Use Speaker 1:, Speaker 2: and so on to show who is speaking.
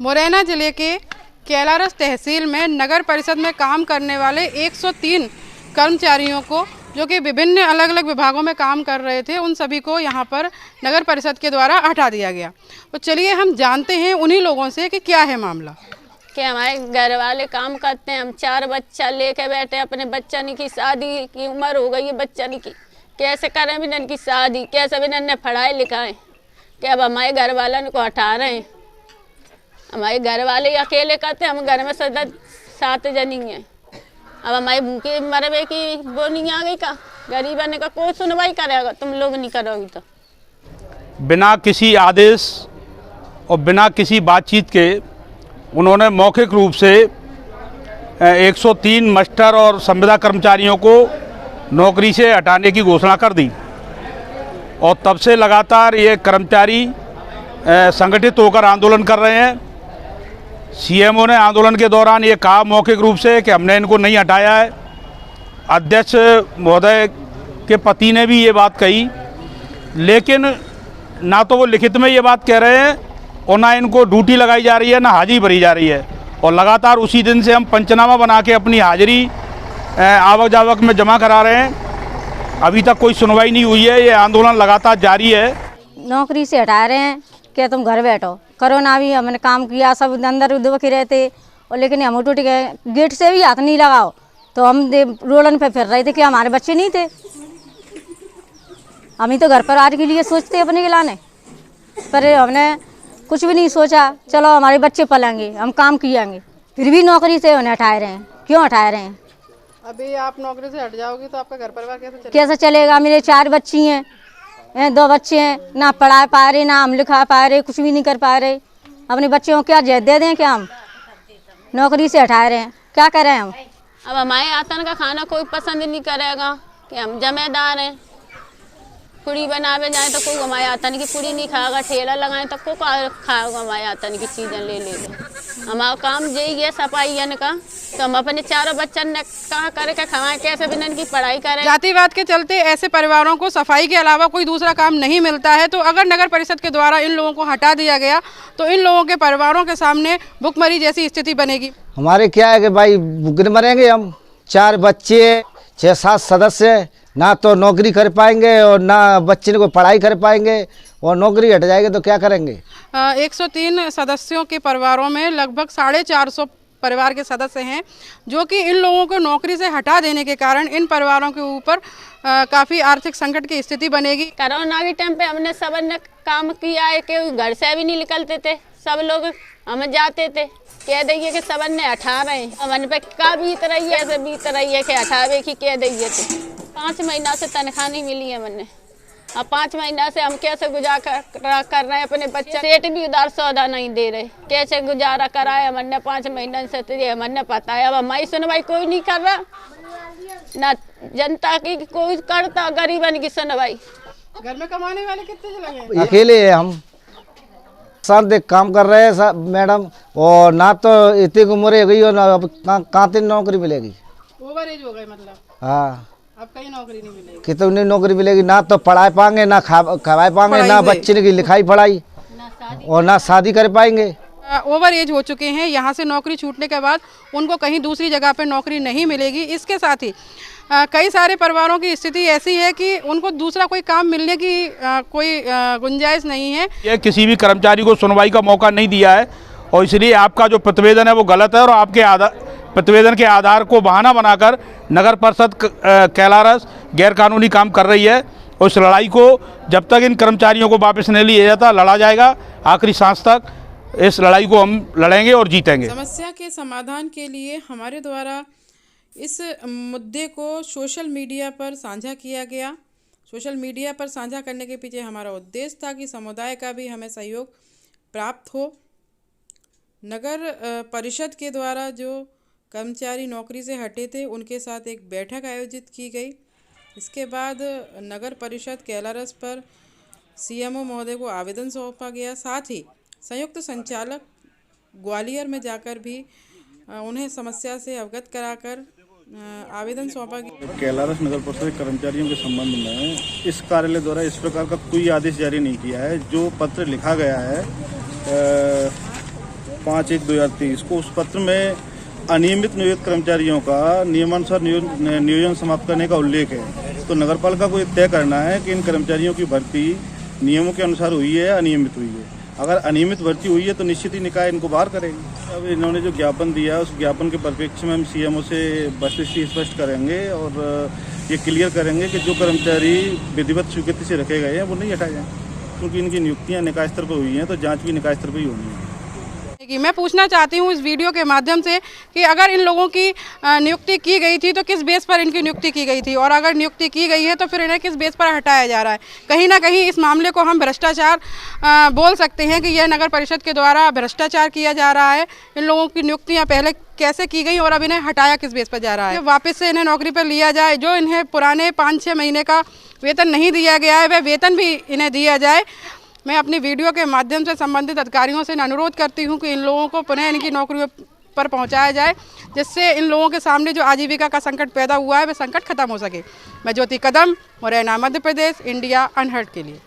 Speaker 1: मुरैना जिले के कैलारस तहसील में नगर परिषद में काम करने वाले 103 कर्मचारियों को, जो कि विभिन्न अलग अलग विभागों में काम कर रहे थे, उन सभी को यहां पर नगर परिषद के द्वारा हटा दिया गया। तो चलिए हम जानते हैं उन्हीं लोगों से कि क्या है मामला।
Speaker 2: कि हमारे घर वाले काम करते हैं, हम 4 बच्चा लेके बैठे, अपने बच्चन की शादी की उम्र हो गई है बच्चन की, कैसे करें बिना की शादी, कैसे बिना ने पढ़ाई लिखाएं, कि अब हमारे घर वालों को हटा रहे हैं। हमारे घर वाले अकेले करते हैं, हम घर में 7 जनी हैं। अब हमारे भूखे मरबे की वो नहीं आ गई का, गरीब आने का कोई सुनवाई करेगा, तुम लोग नहीं करोगे तो।
Speaker 3: बिना किसी आदेश और बिना किसी बातचीत के उन्होंने मौखिक रूप से 103 मास्टर और संविदा कर्मचारियों को नौकरी से हटाने की घोषणा कर दी और तब से लगातार ये कर्मचारी संगठित होकर आंदोलन कर रहे हैं। सीएमओ ने आंदोलन के दौरान ये कहा मौखिक रूप से कि हमने इनको नहीं हटाया है। अध्यक्ष महोदय के पति ने भी ये बात कही, लेकिन ना तो वो लिखित में ये बात कह रहे हैं और ना इनको ड्यूटी लगाई जा रही है, ना हाजिरी भरी जा रही है। और लगातार उसी दिन से हम पंचनामा बना के अपनी हाजिरी आवक जावक में जमा करा रहे हैं। अभी तक कोई सुनवाई नहीं हुई है, ये आंदोलन लगातार जारी है।
Speaker 4: नौकरी से हटा रहे हैं कि तुम घर बैठो, कोरोना भी हमने काम किया, सब अंदर दुबके रहते, और लेकिन हम टूट गए, गेट से भी हाथ नहीं लगाओ तो हम रोडन पे फिर रहे थे कि हमारे बच्चे नहीं थे। हम ही तो घर पर आज के लिए सोचते अपने के लाने, पर हमने कुछ भी नहीं सोचा, चलो हमारे बच्चे पलेंगे, हम काम किएंगे, फिर भी नौकरी से उन्हें हटाए रहे हैं। क्यों हटाए रहे हैं?
Speaker 1: अभी आप नौकरी से हट जाओगी तो आपका घर परिवार
Speaker 4: कैसे चलेगा? मेरे 4 बच्ची हैं, 2 बच्चे हैं, ना पढ़ा पा रहे, ना हम लिखा पा रहे, कुछ भी नहीं कर पा रहे। अपने बच्चों को क्या दे दें? क्या हम नौकरी से हटा रहे हैं, क्या करें हम?
Speaker 2: अब हमारे आतन का खाना कोई पसंद नहीं करेगा कि हम जमेदार हैं। पूड़ी बनावे जाए तो कोई हमारे आतन की पूड़ी नहीं खाएगा, ठेला लगाए तो कोई खाएगा हमारे आतन की चीज़ें ले हमारा काम यही है सफाई का, तो हम अपने 4 बच्चन ने कहाँ करके खाएं, कैसे बिना इनकी पढ़ाई करें।
Speaker 1: जातिवाद के चलते ऐसे परिवारों को सफाई के अलावा कोई दूसरा काम नहीं मिलता है। तो अगर नगर परिषद के द्वारा इन लोगों को हटा दिया गया तो इन लोगों के परिवारों के सामने भुखमरी जैसी स्थिति बनेगी।
Speaker 5: हमारे क्या है कि भाई भूखे मरेंगे हम, 4 बच्चे, 6-7 सदस्य, ना तो नौकरी कर पाएंगे और ना बच्चे को पढ़ाई कर पाएंगे, और नौकरी हट जाएगी तो क्या करेंगे?
Speaker 1: 103 सदस्यों के परिवारों में लगभग 450 परिवार के सदस्य हैं, जो कि इन लोगों को नौकरी से हटा देने के कारण इन परिवारों के ऊपर काफ़ी आर्थिक संकट की स्थिति बनेगी।
Speaker 2: कोरोना के टाइम पे हमने सब ने काम किया है कि घर से भी नहीं निकलते थे, सब लोग हम जाते थे, कह दिए कि सब ने हटा रहे हैं, हमने पे का बीत रही है, ऐसे बीत रही है कि हटावे की कह दिए थे। 5 महीना से तनख्वाह नहीं मिली है मैंने, अब 5 महीना से हम कैसे गुजारा कर रहे हैं? अपने बच्चे सेठ भी उधार सौदा नहीं दे रहे, कैसे गुजारा कराए? हमने 5 महीने से हमने पता है। अब हमारी सुनवाई कोई नहीं कर रहा, ना जनता की कोई करता, गरीबन की सुनवाई।
Speaker 1: घर में कमाने वाले कितने लगे?
Speaker 5: अकेले है हम, साथ देख काम कर रहे हैं मैडम, और ना तो इतनी उम्र हो गई और ना कहाँ नौकरी मिलेगी।
Speaker 1: ओवर एज हो गए मतलब?
Speaker 5: हाँ,
Speaker 1: अब कहीं नौकरी नहीं मिलेगी।
Speaker 5: कितनी नौकरी मिलेगी? ना तो पढ़ाई पाएंगे, ना खवाए पाएंगे, ना बच्चे की लिखाई पढ़ाई, और ना शादी कर पाएंगे।
Speaker 1: ओवर एज हो चुके हैं, यहाँ से नौकरी छूटने के बाद उनको कहीं दूसरी जगह पे नौकरी नहीं मिलेगी। इसके साथ ही कई सारे परिवारों की स्थिति ऐसी है कि उनको दूसरा कोई काम मिलने की कोई गुंजाइश नहीं है।
Speaker 3: ये किसी भी कर्मचारी को सुनवाई का मौका नहीं दिया है, और इसलिए आपका जो प्रतिवेदन है वो गलत है, और आपके प्रतिवेदन के आधार को बहाना बनाकर नगर परिषद कैलारस गैरकानूनी काम कर रही है। और इस लड़ाई को जब तक इन कर्मचारियों को वापस नहीं लिया जाता, लड़ा जाएगा आखिरी सांस तक। इस लड़ाई को हम लड़ेंगे और जीतेंगे।
Speaker 1: समस्या के समाधान के लिए हमारे द्वारा इस मुद्दे को सोशल मीडिया पर साझा किया गया। सोशल मीडिया पर साझा करने के पीछे हमारा उद्देश्य था कि समुदाय का भी हमें सहयोग प्राप्त हो। नगर परिषद के द्वारा जो कर्मचारी नौकरी से हटे थे उनके साथ एक बैठक आयोजित की गई। इसके बाद नगर परिषद कैलारस पर सीएमओ महोदय को आवेदन सौंपा गया। साथ ही संयुक्त संचालक ग्वालियर में जाकर भी उन्हें समस्या से अवगत कराकर आवेदन सौंपा गया।
Speaker 6: कैलारस नगर परिषद कर्मचारियों के संबंध में इस कार्यालय द्वारा इस प्रकार का कोई आदेश जारी नहीं किया है। जो पत्र लिखा गया है 5/1/2023 को उस पत्र में अनियमित नियोजित कर्मचारियों का नियमानुसार नियोजन समाप्त करने का उल्लेख है। तो नगरपालिका को ये तय करना है कि इन कर्मचारियों की भर्ती नियमों के अनुसार हुई है या अनियमित हुई है। अगर अनियमित भर्ती हुई है तो निश्चित ही निकाय इनको बाहर करेगी। अब इन्होंने जो ज्ञापन दिया उस ज्ञापन के परिप्रेक्ष्य में हम सीएमओ से वस्तुस्थिति स्पष्ट करेंगे और ये क्लियर करेंगे कि जो कर्मचारी विधिवत स्वीकृति से रखे गए हैं वो नहीं हटाए जाएँ, क्योंकि इनकी नियुक्तियाँ निकाय स्तर पर हुई हैं तो जाँच भी निकाय स्तर पर ही होनी है।
Speaker 1: मैं पूछना चाहती हूँ इस वीडियो के माध्यम से कि अगर इन लोगों की नियुक्ति की गई थी तो किस बेस पर इनकी नियुक्ति की गई थी, और अगर नियुक्ति की गई है तो फिर इन्हें किस बेस पर हटाया जा रहा है। कहीं ना कहीं इस मामले को हम भ्रष्टाचार बोल सकते हैं कि यह नगर परिषद के द्वारा भ्रष्टाचार किया जा रहा है। इन लोगों की नियुक्तियाँ पहले कैसे की गई और अब इन्हें हटाया किस बेस पर जा रहा है। वापस से इन्हें नौकरी पर लिया जाए, जो इन्हें पुराने 5-6 महीने का वेतन नहीं दिया गया है वह वेतन भी इन्हें दिया जाए। मैं अपनी वीडियो के माध्यम से संबंधित अधिकारियों से अनुरोध करती हूं कि इन लोगों को पुनः इनकी नौकरियों पर पहुंचाया जाए, जिससे इन लोगों के सामने जो आजीविका का संकट पैदा हुआ है वह संकट खत्म हो सके। मैं ज्योति कदम, मुरैना, मध्य प्रदेश, इंडिया अनहर्ड के लिए।